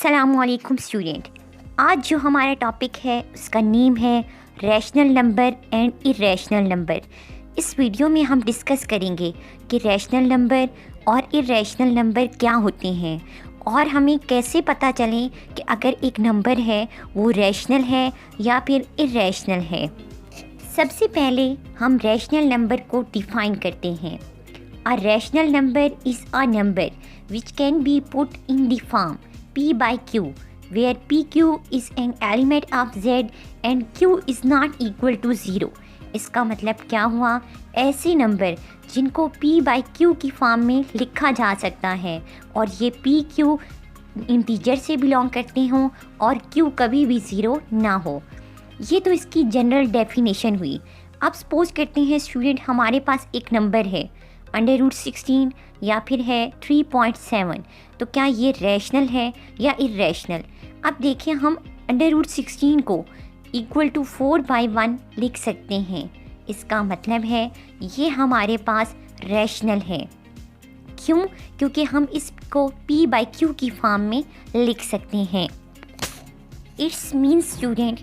अस्सलामुअलैकुम स्टूडेंट। आज जो हमारा टॉपिक है उसका नेम है rational number and irrational number. इस वीडियो में हम डिस्कस करेंगे कि रैशनल नंबर और इरेशनल नंबर क्या होते हैं और हमें कैसे पता चले कि अगर एक नंबर है वो रैशनल है या फिर इरेशनल है। सबसे पहले हम रैशनल नंबर को डिफाइन करते हैं। A rational number is a number which can be put in the form P by Q, where PQ is an element of Z and Q is not equal to 0। इसका मतलब क्या हुआ? ऐसे number जिनको P by Q की form में लिखा जा सकता है और ये PQ इंटीजर से बिलोंग करते हों और Q कभी भी 0 ना हो। ये तो इसकी जनरल डेफिनेशन हुई। अब सपोज करते हैं स्टूडेंट हमारे पास एक नंबर है √16 या फिर है 3.7, तो क्या ये रैशनल है या इरेशनल? अब देखिए हम √16 को = 4/1 लिख सकते हैं। इसका मतलब है ये हमारे पास रैशनल है। क्यों? क्योंकि हम इसको P by Q की फॉर्म में लिख सकते हैं। इट्स मीन्स स्टूडेंट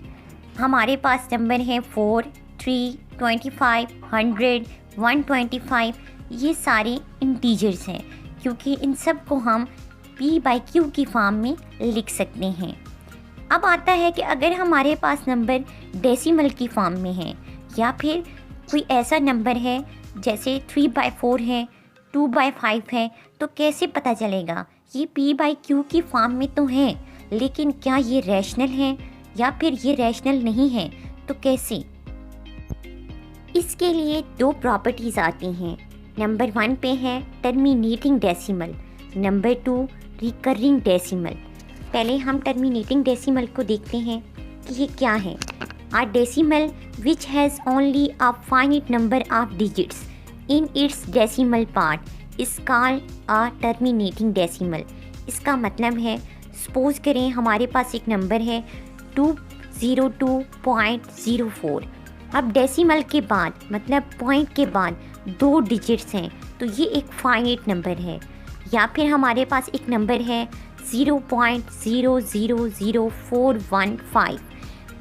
हमारे पास नंबर है 4, 3, 25, 100, 125, ये सारे इंटीजर्स हैं क्योंकि इन सब को हम P by Q की फॉर्म में लिख सकते हैं। अब आता है कि अगर हमारे पास नंबर डेसिमल की फॉर्म में है या फिर कोई ऐसा नंबर है जैसे 3/4 है, 2/5 है, तो कैसे पता चलेगा? ये P by Q की फॉर्म में तो है लेकिन क्या ये रैशनल है या फिर ये रैशनल नहीं है? तो कैसे? इसके लिए दो प्रॉपर्टीज़ आती हैं। नंबर 1 पे है terminating decimal, number 2 recurring decimal. पहले हम टर्मिनेटिंग डेसिमल को देखते हैं कि ये क्या है। A decimal which has only a finite number of digits in its decimal part is called a terminating decimal. इसका मतलब है सपोज करें हमारे पास एक नंबर है 202.04। अब डेसिमल के बाद मतलब पॉइंट के बाद 2 डिजिट्स हैं तो ये एक फाइनाइट नंबर है। या फिर हमारे पास एक नंबर है 0.000415।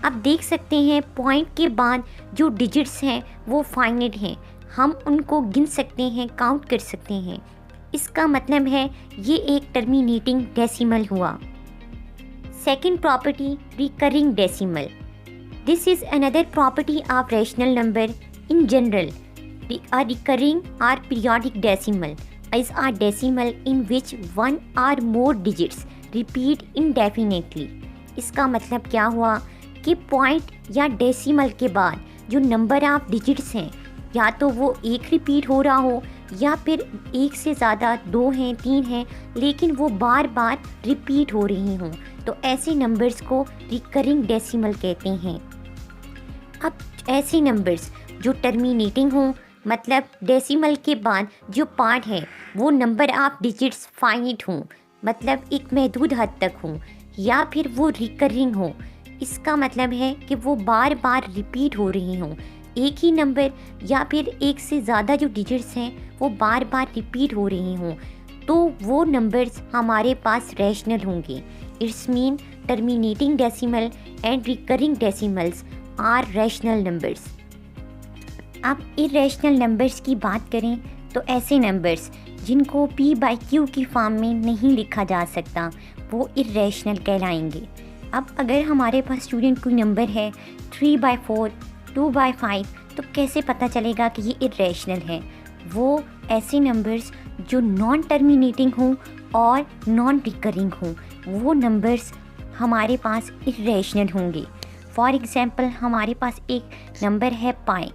अब देख सकते हैं पॉइंट के बाद जो डिजिट्स हैं वो फाइनाइट हैं, हम उनको गिन सकते हैं, काउंट कर सकते हैं। इसका मतलब है ये एक टर्मिनेटिंग डेसिमल हुआ। Second property recurring decimal. This is another property of rational number in general. A recurring or periodic decimal is a decimal in which one or more digits repeat indefinitely। इसका मतलब क्या हुआ कि point या decimal के बाद जो number of digits हैं या तो वो एक रिपीट हो रहा हो या फिर एक से ज़्यादा 2 हैं, 3 हैं, लेकिन वो बार बार रिपीट हो रही हों, तो ऐसे नंबर्स को रिकरिंग डेसिमल कहते हैं। अब ऐसे नंबर्स जो टर्मिनेटिंग हों मतलब डेसिमल के बाद जो पार्ट है वो नंबर ऑफ डिजिट्स फाइनिट हों मतलब एक महदूद हद तक हों या फिर वो रिकरिंग हो, इसका मतलब है कि वो बार बार रिपीट हो रही हों। एक ही नंबर या फिर एक से ज़्यादा जो डिजिट्स हैं वो बार बार रिपीट हो रही हों, तो वो नंबर्स हमारे पास रैशनल होंगे। It's mean terminating decimal and recurring decimals are rational numbers. अब इरेशनल नंबर्स की बात करें तो ऐसे नंबर्स जिनको P by Q की फॉर्म में नहीं लिखा जा सकता वो इरेशनल कहलाएंगे। अब अगर हमारे पास स्टूडेंट कोई नंबर है 3/4, 2/5, तो कैसे पता चलेगा कि ये इरेशनल है? वो ऐसे नंबर्स जो नॉन टर्मिनेटिंग हों और नॉन रिकरिंग हों, वो नंबर्स हमारे पास इरेशनल होंगे। फॉर एग्ज़ाम्पल हमारे पास एक नंबर है पाई।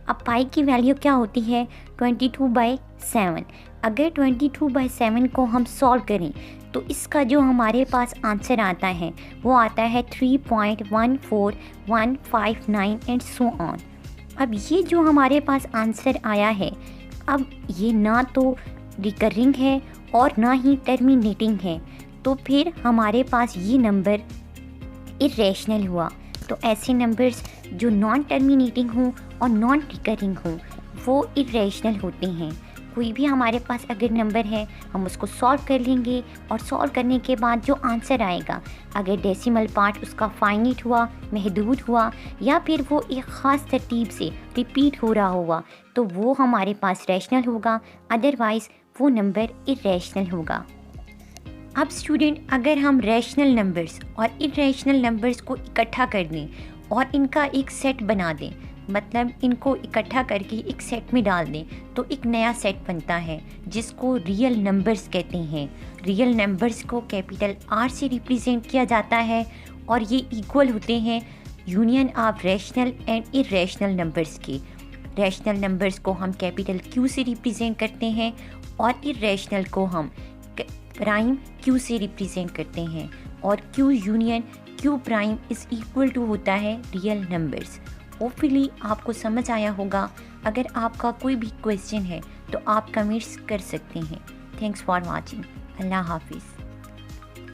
अब पाई की वैल्यू क्या होती है? 22/7। अगर 22/7 को हम सॉल्व करें तो इसका जो हमारे पास आंसर आता है वो आता है 3.14159 एंड सो ऑन। अब ये जो हमारे पास आंसर आया है, अब ये ना तो रिकरिंग है और ना ही टर्मिनेटिंग है, तो फिर हमारे पास ये नंबर इरेशनल हुआ। तो ऐसे नंबर्स जो नॉन टर्मिनेटिंग हों और नॉन रिकरिंग हों वो इरेशनल होते हैं। कोई भी हमारे पास अगर नंबर है हम उसको सॉल्व कर लेंगे और सॉल्व करने के बाद जो आंसर आएगा अगर डेसिमल पार्ट उसका फाइनाइट हुआ, महदूद हुआ या फिर वो एक ख़ास तरतीब से रिपीट हो रहा हुआ तो वो हमारे पास रैशनल होगा, अदरवाइज़ वो नंबर इरेशनल होगा। अब स्टूडेंट अगर हम रैशनल नंबर्स और इरेशनल नंबर्स को इकट्ठा कर दें और इनका एक सेट बना दें, मतलब इनको इकट्ठा करके एक सेट में डाल दें तो एक नया सेट बनता है जिसको रियल नंबर्स कहते हैं। रियल नंबर्स को कैपिटल R से रिप्रेजेंट किया जाता है और ये इक्वल होते हैं union of rational and irrational numbers के। रैशनल नंबर्स को हम कैपिटल Q से रिप्रेजेंट करते हैं और इरेशनल को हम प्राइम Q से रिप्रेजेंट करते हैं और Q union Q prime is equal to होता है रियल नंबर्स। होपफुली आपको समझ आया होगा। अगर आपका कोई भी क्वेश्चन है तो आप कमेंट्स कर सकते हैं। Thanks for watching. अल्लाह हाफिज़।